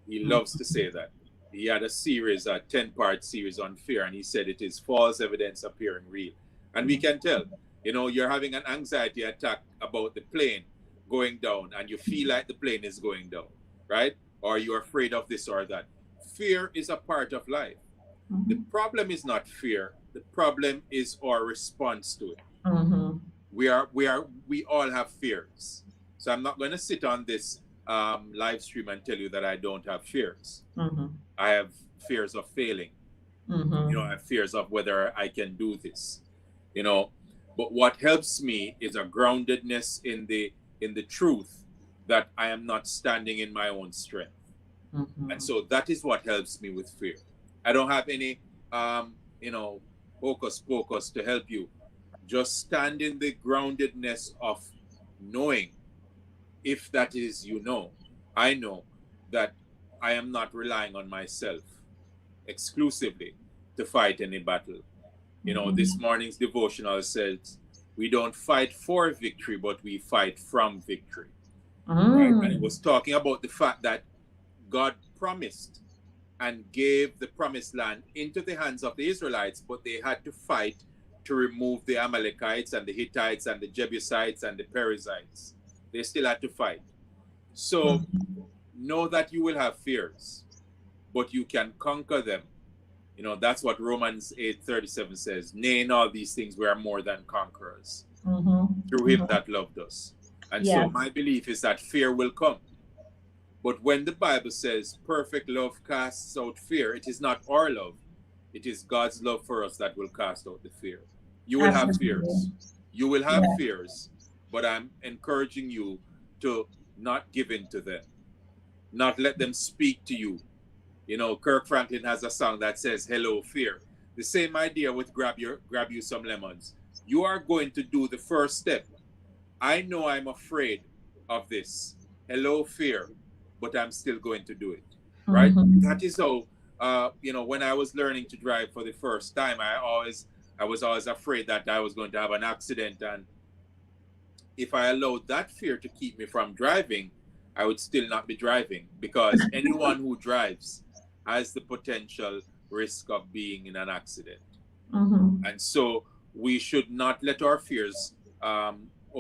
He loves to say that. He had a series, a 10-part series on fear, and he said it is false evidence appearing real. And we can tell, you're having an anxiety attack about the plane going down, and you feel like the plane is going down, right? Or you're afraid of this or that. Fear is a part of life. The Mhm. problem is not fear, the problem is our response to it. Mhm. We all have fears. So I'm not going to sit on this live stream and tell you that I don't have fears. Mhm. I have fears of failing. I Mhm. have fears of whether I can do this. You know, but what helps me is a groundedness in the truth that I am not standing in my own strength. And Mhm. so that is what helps me with fear. I don't have any you know hocus pocus to help you. Just stand in the groundedness of knowing, if that is, I know that I am not relying on myself exclusively to fight any battle. This Mhm. morning's devotional says we don't fight for victory, but we fight from victory, right? And it Mm. was talking about the fact that God promised and gave the promised land into the hands of the Israelites, but they had to fight to remove the Amalekites and the Hittites and the Jebusites and the Perizzites. They still had to fight. So Mhm. know that you will have fears, but you can conquer them. That's what Romans 8:37 says. Nay, in all these things we are more than conquerors Mhm. through him Mhm. that loved us. And so Yes. my belief is that fear will come. But when the Bible says perfect love casts out fear, it is not our love. It is God's love for us that will cast out the fear. You will have Absolutely. fears. You will have Yeah. fears, but I'm encouraging you to not give in to them, not let them speak to you. Kirk Franklin has a song that says "Hello, fear." The same idea with grab you some lemons. You are going to do the first step. I know I'm afraid of this. Hello, fear, but I'm still going to do it. Right? That Mhm. is how, when I was learning to drive for the first time, I was always afraid that I was going to have an accident. And if I allowed that fear to keep me from driving, I would still not be driving, because anyone who drives has the potential risk of being in an accident. Mhm. And so we should not let our fears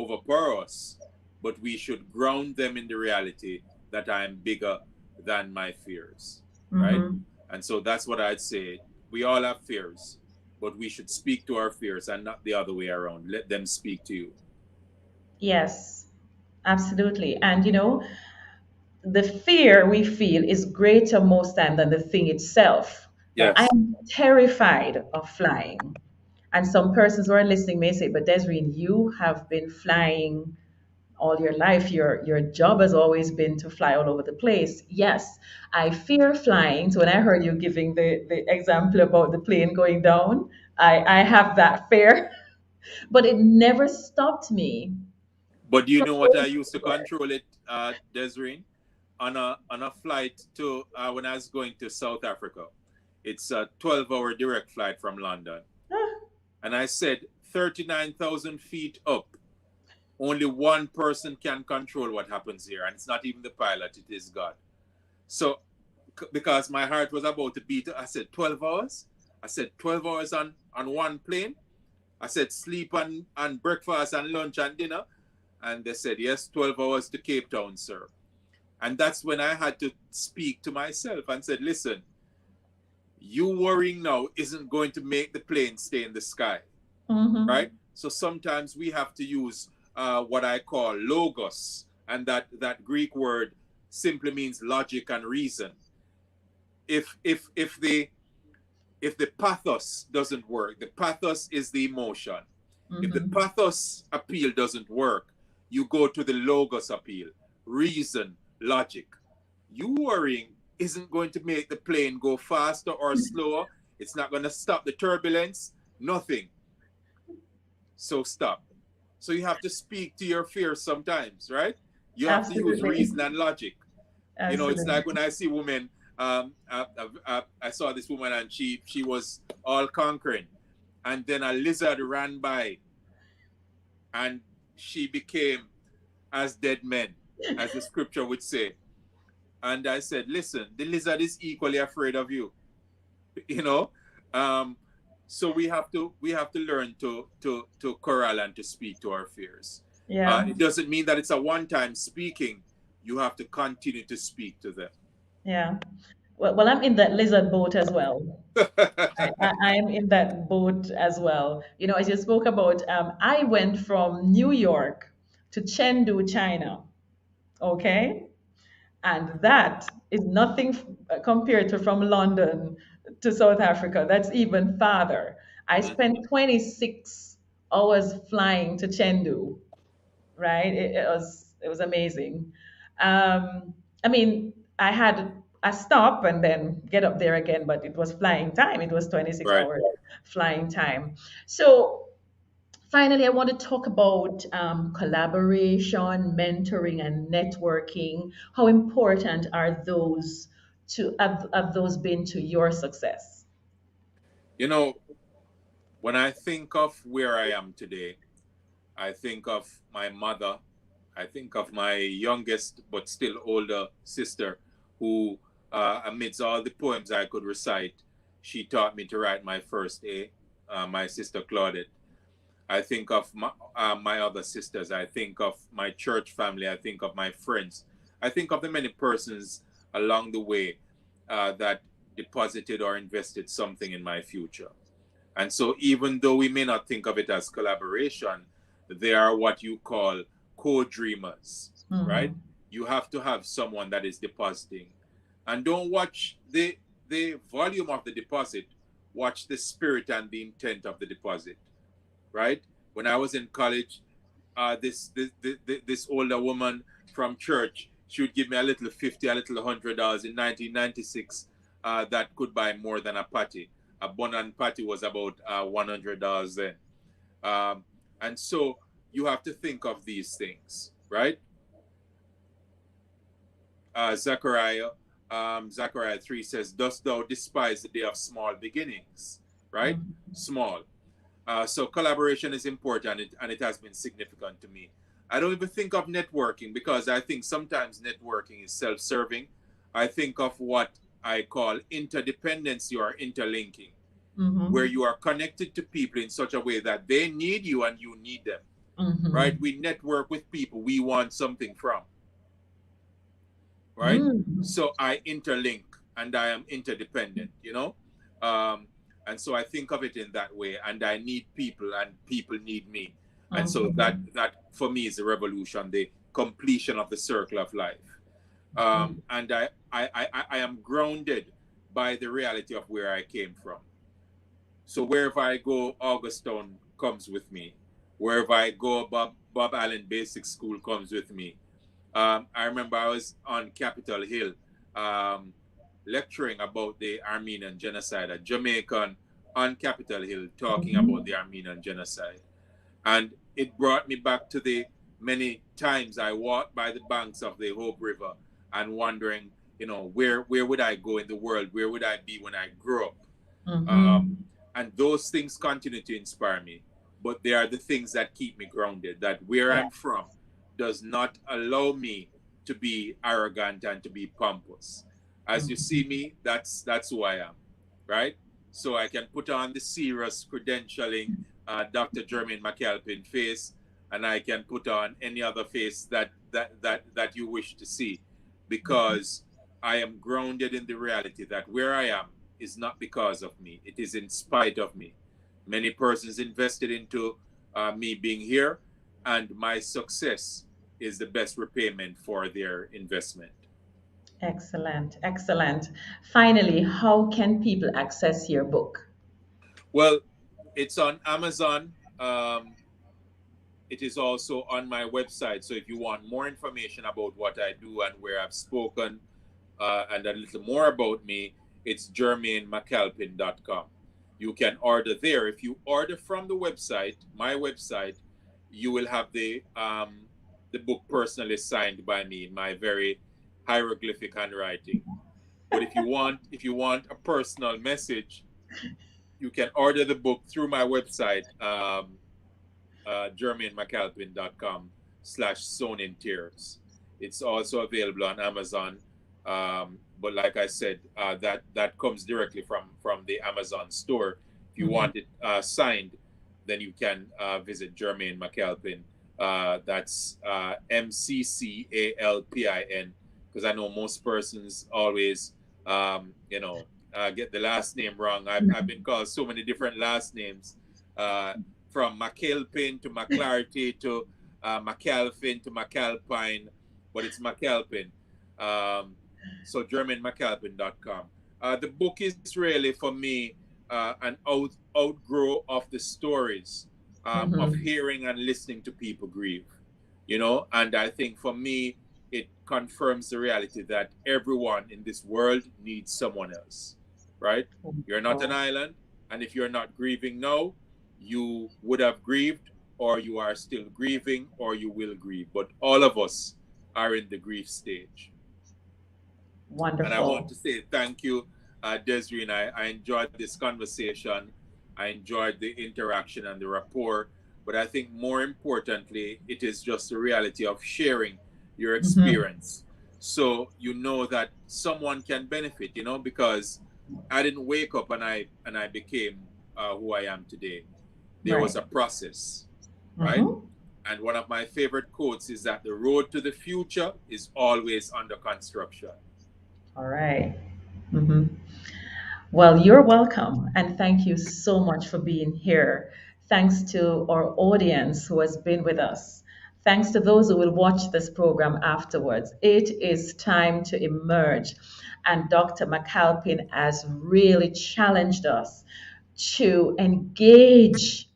overpower us, but we should ground them in the reality that I am bigger than my fears, right? Mhm. And so that's what I'd say. We all have fears, but we should speak to our fears and not the other way around. Let them speak to you. Yes. Absolutely. And the fear we feel is greater most time than the thing itself. Like I Yes. am terrified of flying. And some persons who are listening may say, but Desiree, you have been flying all your life. Your job has always been to fly all over the place. Yes, I fear flying. So when I heard you giving the example about the plane going down, I have that fear, but it never stopped me But do you from know what I going used to forward. control it, Desiree? On a flight to when I was going to South Africa. It's a 12-hour direct flight from London. Ah, And I said 39,000 feet up, only one person can control what happens here. And it's not even the pilot, it is God. So, because my heart was about to beat, I said 12 hours? I said 12 hours on one plane? I said sleep and breakfast and lunch and dinner? And they said, yes, 12 hours to Cape Town, sir. And that's when I had to speak to myself and said, listen, You worrying now isn't going to make the plane stay in the sky, Mm-hmm. right? So sometimes we have to use what I call logos, and that Greek word simply means logic and reason. If the pathos doesn't work, the pathos is the emotion. If the Mm-hmm. pathos appeal doesn't work, you go to the logos appeal, reason, logic. You worrying isn't going to make the plane go faster or slower. It's not going to stop the turbulence, nothing. So stop. So you have to speak to your fears sometimes, right? You have to use Absolutely. reason and logic. It's Absolutely. like when I see women. I saw this woman and she was all conquering, and then a lizard ran by, and she became as dead men, as the scripture would say. And I said, listen, the lizard is equally afraid of you. you know. Um, so we have to learn to corral and to speak to our fears. Yeah. It doesn't mean that it's a one-time speaking. You have to continue to speak to them. Yeah. Well, I'm in that lizard boat as well. I'm in that boat as well. As you spoke about, I went from New York to Chengdu, China. Okay. And that is nothing compared to from London to South Africa. That's even farther. I spent 26 hours flying to Chengdu, right? It was amazing. I mean, I had a stop and then get up there again, but it was flying time. It was 26 Right. hours flying time. So finally, I want to talk about collaboration, mentoring, and networking. How important are those to have those been to your success? You know, when I think of where I am today, I think of my mother. I think of my youngest but still older sister, who, amidst all the poems I could recite, she taught me to write my first A, my sister Claudette. I think of my other sisters. I think of my church family. I think of my friends. I think of the many persons along the way that deposited or invested something in my future. And so, even though we may not think of it as collaboration, they are what you call co dreamers, right? Mm-hmm. You have to have someone that is depositing. And don't watch the volume of the deposit, watch the spirit and the intent of the deposit, right? When I was in college, this older woman from church, she would give me a little 50, a little $100 in 1996 that could buy more than a patty. A bun and patty was about $100 then. Um, and so you have to think of these things, right? Zechariah, Zechariah 3 says, "Dost thou despise the day of small beginnings?" Right? Mm-hmm. Small. So collaboration is important, and it has been significant to me. I don't even think of networking because I think sometimes networking is self-serving. I think of what I call interdependency or interlinking, where Mm-hmm. you are connected to people in such a way that they need you and you need them, right? Mm-hmm. We network with people we want something from, right? Mm-hmm. So I interlink and I am interdependent. Um, and so I think of it in that way, and I need people and people need me. And so that Mm-hmm. that for me is the revolution, the completion of the circle of life. And I am grounded by the reality of where I came from. So wherever I go, Augustone comes with me. Wherever I go, Bob Allen Basic School comes with me. I remember I was on Capitol Hill um, lecturing about the Armenian genocide, a Jamaican on Capitol Hill talking about Mm-hmm. the Armenian genocide. And it brought me back to the many times I walked by the banks of the Hope River and wondering, where would I go in the world? Where would I be when I grow up? Um, Mm-hmm. and those things continue to inspire me. But they are the things that keep me grounded, that where Yeah. I'm from does not allow me to be arrogant and to be pompous. As you see Mm-hmm. me, that's who I am, right? So I can put on the serious credentialing Dr. Jermaine McCalpin face, and I can put on any other face that you wish to see, because I am grounded in the reality that where I am is not because of me, it is in spite of me. Many persons invested into me being here, and my success is the best repayment for their investment. Excellent, excellent. Finally, how can people access your book? Well, it's on Amazon. It is also on my website. So if you want more information about what I do and where I've spoken, and a little more about me, it's jermainmccalpin.com. You can order there. If you order from the website, my website, you will have the book personally signed by me in my very hieroglyphic handwriting. But if you want a personal message, you can order the book through my website, jermainmccalpin.com/sown in tears. It's also available on Amazon. But like I said, that comes directly from the Amazon store. If you Mhm. want it signed, then you can visit Jermaine McCalpin. That's MCCALPIN, because I know most persons always, get the last name wrong. I've been called so many different last names, uh, from McCalpin to McClarty to McAlpin to McAlpine, but it's McCalpin. Um, so GermanMcAlpin.com. The book is really for me an outgrow of the stories of Mhm. hearing and listening to people grieve, and I think for me it confirms the reality that everyone in this world needs someone else, right? You're not an Wonderful. island, and if you're not grieving now, you would have grieved, or you are still grieving, or you will grieve, but all of us are in the grief stage. And I want to Wonderful. say thank you, Desiree. And I enjoyed this conversation. I enjoyed the interaction and the rapport. But I think more importantly, it is just the reality of sharing your Mhm. experience. So you know that someone can benefit, because I didn't wake up and I became who I am today. There was Right. a process, right? Mhm. And one of my favorite quotes is that the road to the future is always under construction. All right. Mhm. Well, you're welcome, and thank you so much for being here. Thanks to our audience who has been with us. Thanks to those who will watch this program afterwards. It is time to emerge, and Dr. McAlpin has really challenged us to engage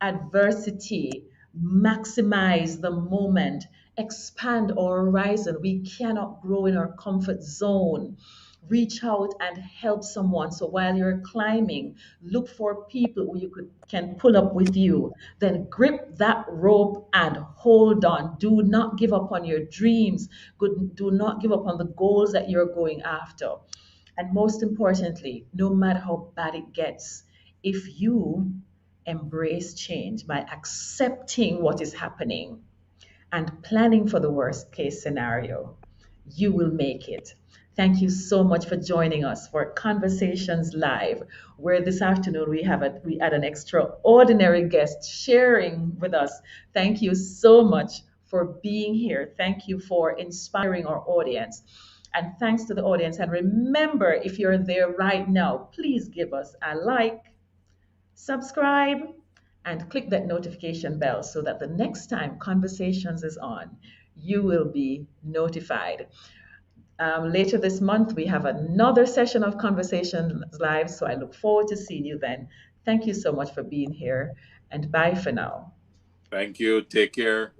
adversity, maximize the moment, expand our horizon. We cannot grow in our comfort zone. Reach out and help someone. So while you're climbing, look for people who can pull up with you. Then grip that rope and hold on. Do not give up on your dreams. Do not give up on the goals that you're going after. And most importantly, no matter how bad it gets, if you embrace change by accepting what is happening and planning for the worst case scenario, you will make it. Thank you so much for joining us for Conversations Live, where this afternoon we had an extraordinary guest sharing with us. Thank you so much for being here. Thank you for inspiring our audience. And thanks to the audience. And remember, if you're there right now, please give us a like, subscribe, and click that notification bell so that the next time Conversations is on, you will be notified. Later this month, we have another session of Conversations Live, so I look forward to seeing you then. Thank you so much for being here, and bye for now. Thank you. Take care.